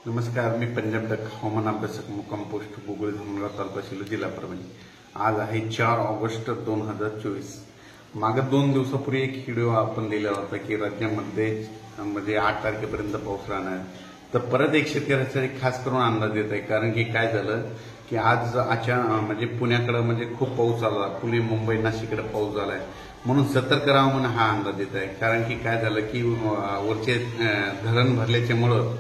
नमस्कार, मी पंजाब डक हवामान अभ्यासक मुक्काम पोस्ट गुगल धामणगाव तालुका शिलो जिल्हा परभणी। आज आहे 4 ऑगस्ट 2024। मागे 2 दिवसापूर्वी एक व्हिडिओ आपण दिला होता की राज्यामध्ये म्हणजे 8 तारखेपर्यंत पाऊस राहणार। तर परत एक शेतकऱ्यासाठी खास करून अंदाज देत आहे, कारण की काय झालं की आज म्हणजे पुण्याकडे म्हणजे खूप पाऊस आला, पुणे मुंबई नाशिककडे पाऊस झालाय, म्हणून सतर्क राहा म्हणून हा अंदाज देत आहे। कारण की काय झालं की वरचे धरण भरल्याच्यामुळं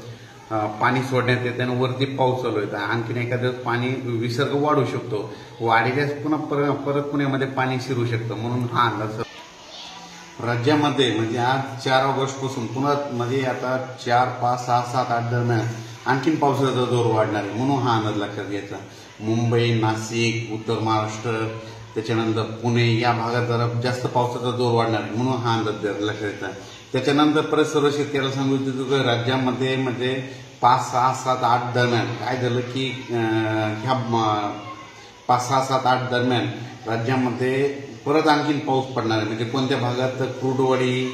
पाणी सोडण्यात येते आणि वरती पाऊस चालू आहे, आणखीन एखाद्या पाणी विसर्ग वाढू शकतो, वाढील्यास पुन्हा परत पुण्यामध्ये पाणी शिरू शकतं, म्हणून हा अंदाज राज्यामध्ये म्हणजे आज 4 ऑगस्ट पासून पुन्हा म्हणजे आता 4, 5, 6, 7, 8 दरम्यान आणखीन पावसाचा जोर वाढणार आहे, म्हणून हा अंदाज लक्षात घ्यायचा। मुंबई, नाशिक, उत्तर महाराष्ट्र, त्याच्यानंतर पुणे या भागात जरा जास्त पावसाचा जोर वाढणार आहे, म्हणून हा अंदाज लक्षात घ्यायचा। त्याच्यानंतर परत सर्व शेतकऱ्याला सांगू इच्छितो की राज्यामध्ये म्हणजे 5, 6, 7, 8 दरम्यान काय झालं की ह्या 5, 6, 7, 8 दरम्यान राज्यामध्ये परत आणखीन पाऊस पडणार आहे। म्हणजे कोणत्या भागात कुर्डुवाडी,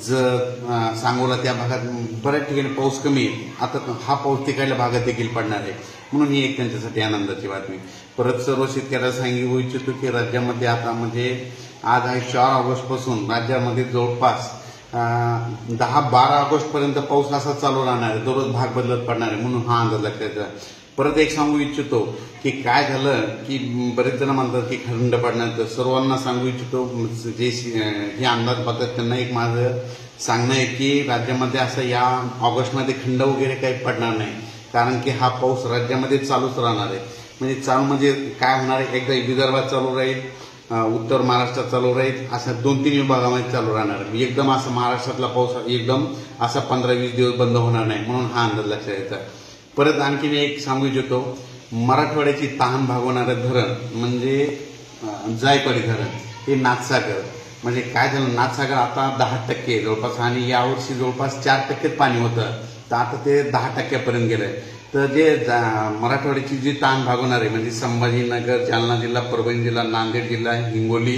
जत, सांगोला त्या भागात बऱ्याच ठिकाणी पाऊस कमी आहे, आता हा पाऊस तिकडल्या भागात देखील पडणार आहे, म्हणून ही एक त्यांच्यासाठी आनंदाची बातमी। परत सर्व शेतकऱ्याला सांगू इच्छितो की राज्यामध्ये आता म्हणजे आज आहे 4 ऑगस्ट पासून राज्यामध्ये जवळपास 10-12 ऑगस्ट पर्यंत पाऊस असा चालू राहणार आहे, दररोज भाग बदलत पडणार आहे, म्हणून हा अंदाज लक्षात घ्या। परत एक सांगू इच्छितो की काय झालं की बरेच जण म्हणतात की खंड पडणार, तर सर्वांना सांगू इच्छितो जे हे अंदाज बघतात त्यांना एक माझं सांगणं आहे की राज्यामध्ये असं या ऑगस्टमध्ये खंड वगैरे काही पडणार नाही, कारण की हा पाऊस राज्यामध्ये चालूच राहणार आहे। म्हणजे चालू म्हणजे काय होणार आहे, एकदा विदर्भात चालू राहील, उत्तर महाराष्ट्रात चालू राहील, अशा 2-3 विभागामध्ये चालू राहणार आहे। एकदम असं महाराष्ट्रातला पाऊस एकदम असा 15-20 दिवस बंद होणार नाही, म्हणून हा अंदाज लक्षात घ्यायचा। परत आणखीन एक सांगू इच्छितो, मराठवाड्याची तहान भागवणारं धरण म्हणजे जायकवाडी धरण, हे नाथसागर म्हणजे काय झालं, नाथसागर आता 10% जवळपास, आणि यावर्षी जवळपास 4% पाणी होतं, तर आता ते 10% गेलंय। तर जे मराठवाड्याची जी ताण भागवणार आहे म्हणजे संभाजीनगर, जालना जिल्हा, परभणी जिल्हा, नांदेड जिल्हा, हिंगोली,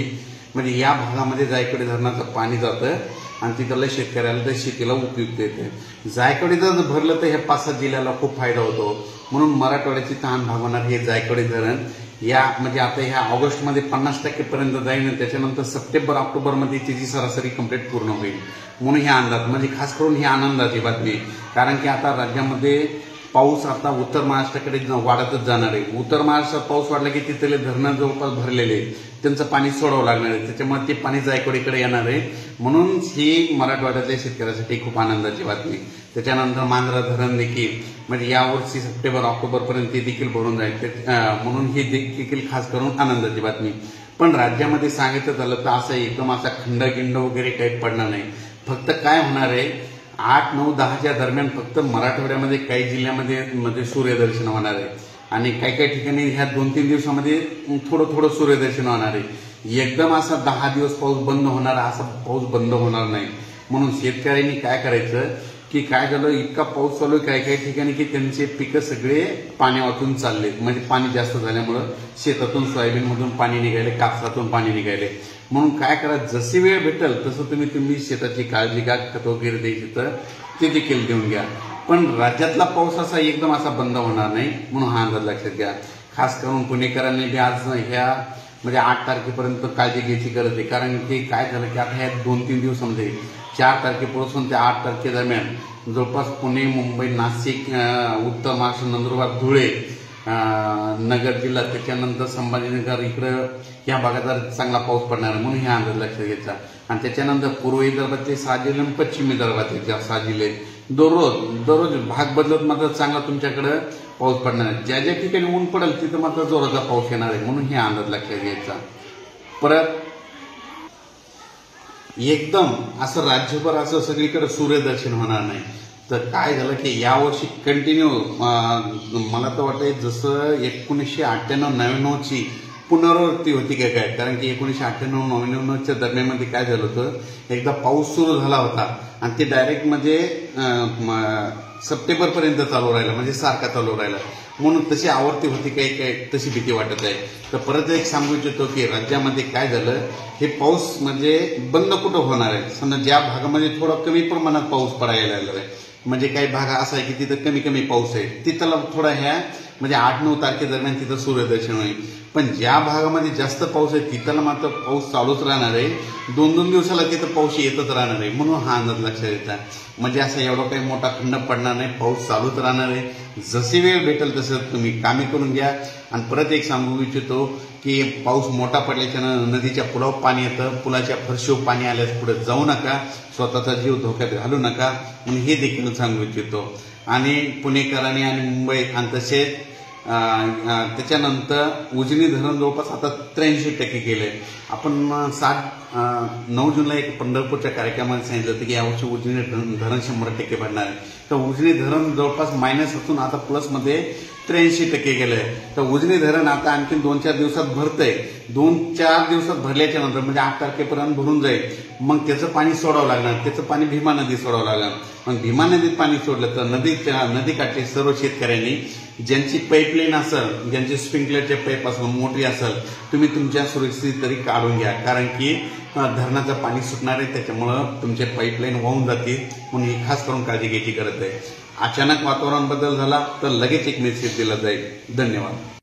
म्हणजे या भागामध्ये जायकवाडी धरणाचं पाणी जातं आणि तिथल्या शेतकऱ्याला तर शेतीला उपयुक्त येते। जायकवाडी जर भरलं तर ह्या 5-7 जिल्ह्याला खूप फायदा होतो, म्हणून मराठवाड्याची ताण भागवणार हे जायकवाडी धरण या म्हणजे आता ह्या ऑगस्टमध्ये 50% पर्यंत जाईल, त्याच्यानंतर सप्टेंबर ऑक्टोबरमध्ये त्याची सरासरी कंप्लीट पूर्ण होईल, म्हणून हे अंदाज म्हणजे खास करून ही आनंदाची बातमी। कारण की आता राज्यामध्ये पाऊस आता उत्तर महाराष्ट्राकडे वाढतच जाणार आहे। उत्तर महाराष्ट्रात पाऊस वाढला की तिथले धरणं जवळपास भरलेले आहेत, त्यांचं पाणी सोडावं लागणार आहे, त्याच्यामुळे ते पाणी जायकवाडीकडे येणार आहे, म्हणून ही मराठवाड्यातल्या शेतकऱ्यासाठी खूप आनंदाची बातमी। त्याच्यानंतर मांजरा धरण देखील म्हणजे यावर्षी सप्टेंबर ऑक्टोबर पर्यंत ते देखील भरून जाईल, म्हणून ही देखील खास करून आनंदाची बातमी। पण राज्यामध्ये सांगायचं झालं तर असं एकदम असा खंडगिंड वगैरे काही पडणार नाही, फक्त काय होणार आहे 8, 9, 10च्या दरम्यान फक्त मराठवाड्यामध्ये काही जिल्ह्यामध्ये सूर्यदर्शन होणार आहे, आणि काही ठिकाणी ह्या 2-3 दिवसामध्ये थोडं सूर्यदर्शन होणार आहे। एकदम असा 10 दिवस पाऊस बंद होणार, असा पाऊस बंद होणार नाही, म्हणून शेतकऱ्यांनी काय करायचं की काय झालं, इतका पाऊस चालू आहे काही ठिकाणी की त्यांचे पिकं सगळे पाणी वाचून चालले, म्हणजे पाणी जास्त झाल्यामुळं शेतातून सोयाबीनमधून पाणी निघाले, कापसातून पाणी निघाले, म्हणून काय करा जशी वेळ भेटेल तसं तुम्ही शेताची काळजी घ्या, खत वगैरे द्यायची तर ते देखील देऊन घ्या। पण राज्यातला पाऊस असा एकदम असा बंद होणार नाही, म्हणून हा अंदाज लक्षात घ्या। खास करून पुणेकरांनी बी आज ह्या म्हणजे 8 तारखेपर्यंत काळजी घ्यायची गरज आहे, कारण की काय झालं की आता ह्या 2-3 दिवसामध्ये 4 तारखेपासून ते 8 तारखेदरम्यान जवळपास पुणे, मुंबई, नाशिक, उत्तर महाराष्ट्र, नंदुरबार, धुळे, नगर जिल्हा, त्याच्यानंतर संभाजीनगर इकडं या भागात चांगला पाऊस पडणार, म्हणून हा अंदाज लक्षात घ्यायचा। आणि त्याच्यानंतर पूर्व विदर्भातले 6 जिल्हे आणि पश्चिम विदर्भातले 6 जिल्हे दररोज भाग बदलत मात्र चांगला तुमच्याकडे पाऊस पडणार आहे। ज्या ज्या ठिकाणी ऊन पडेल तिथं मात्र जोराचा पाऊस येणार आहे, म्हणून हे अंदाज लक्षात घ्यायचा। परत एकदम असं राज्यभर असं सगळीकडे सूर्यदर्शन होणार नाही, तर काय झालं की यावर्षी कंटिन्यू मला तर वाटतं जसं 1998-99ची पुनरावृत्ती होती काय, कारण की 1998-99च्या दरम्यानमध्ये काय झालं होतं, एकदा पाऊस सुरू झाला होता आणि ते डायरेक्ट म्हणजे सप्टेंबर पर्यंत चालू राहिला, म्हणजे सारखा चालू राहिला, म्हणून तशी आवर्ती होती काय तशी भीती वाटत आहे। तर परत एक सांगू इच्छितो की राज्यामध्ये काय झालं, हे पाऊस म्हणजे बंद कुठं होणार आहे, समजा ज्या भागामध्ये थोडा कमी प्रमाणात पाऊस पडायला लागला आहे म्हणजे काही भाग असा आहे की तिथं कमी कमी पाऊस आहे, तिथं थोडा ह्या म्हणजे 8-9 तारखेदरम्यान तिथं सूर्यदर्शन होईल. पण ज्या भागामध्ये जास्त पाऊस आहे तिथं मात्र पाऊस चालूच राहणार आहे. 2-2 दिवसाला तिथं पाऊस येतच राहणार आहे. म्हणून हा अंदाज लक्षात येतात. म्हणजे असं एवढा काही मोठा खंड पडणार नाही, पाऊस चालूच राहणार आहे. जशी वेळ भेटेल तसं तुम्ही कामे करून घ्या. आणि परत एक सांगू इच्छितो की पाऊस मोठा पडल्याच्या नदीच्या पुलावर पाणी येतं, पुलाच्या फरशीवर पाणी आल्यास पुढे जाऊ नका, स्वतःचा जीव धोक्यात घालू नका म्हणून हे देखील सांगू इच्छितो. आणि पुणेकरांनी आणि मुंबई आणि तसेच त्याच्यानंतर उजनी धरण जवळपास आता 83% केलंय. आपण 9 जूनला एक पंढरपूरच्या कार्यक्रमात सांगितलं होतं की यावर्षी उजनी धरण 100% भरणार आहे. तर उजनी धरण जवळपास मायनस असून आता प्लसमध्ये 83% गेलंय. तर उजनी धरण आता आणखी 2-4 दिवसात भरतंय. 2-4 दिवसात भरल्याच्या नंतर म्हणजे 8 तारखेपर्यंत भरून जाईल. मग त्याचं पाणी सोडावं लागणार, त्याचं पाणी भीमा नदीत सोडावं लागणार. मग भीमा नदीत पाणी सोडलं तर नदीकाठचे सर्व शेतकऱ्यांनी ज्यांची पाईपलाईन असेल, ज्यांची स्प्रिंकलरचे पाईप असेल, मोटरी असेल, तुम्ही तुमच्या सुरक्षित तरी काढून घ्या. कारण की धरणाचं पाणी सुटणार आहे, त्याच्यामुळं तुमचे पाईपलाईन वाहून जातील. म्हणून ही खास करून काळजी घ्यायची गरज आहे. अचानक वातावरण बदल झाला तर लगेच एक मेसेज दिला जाईल. धन्यवाद.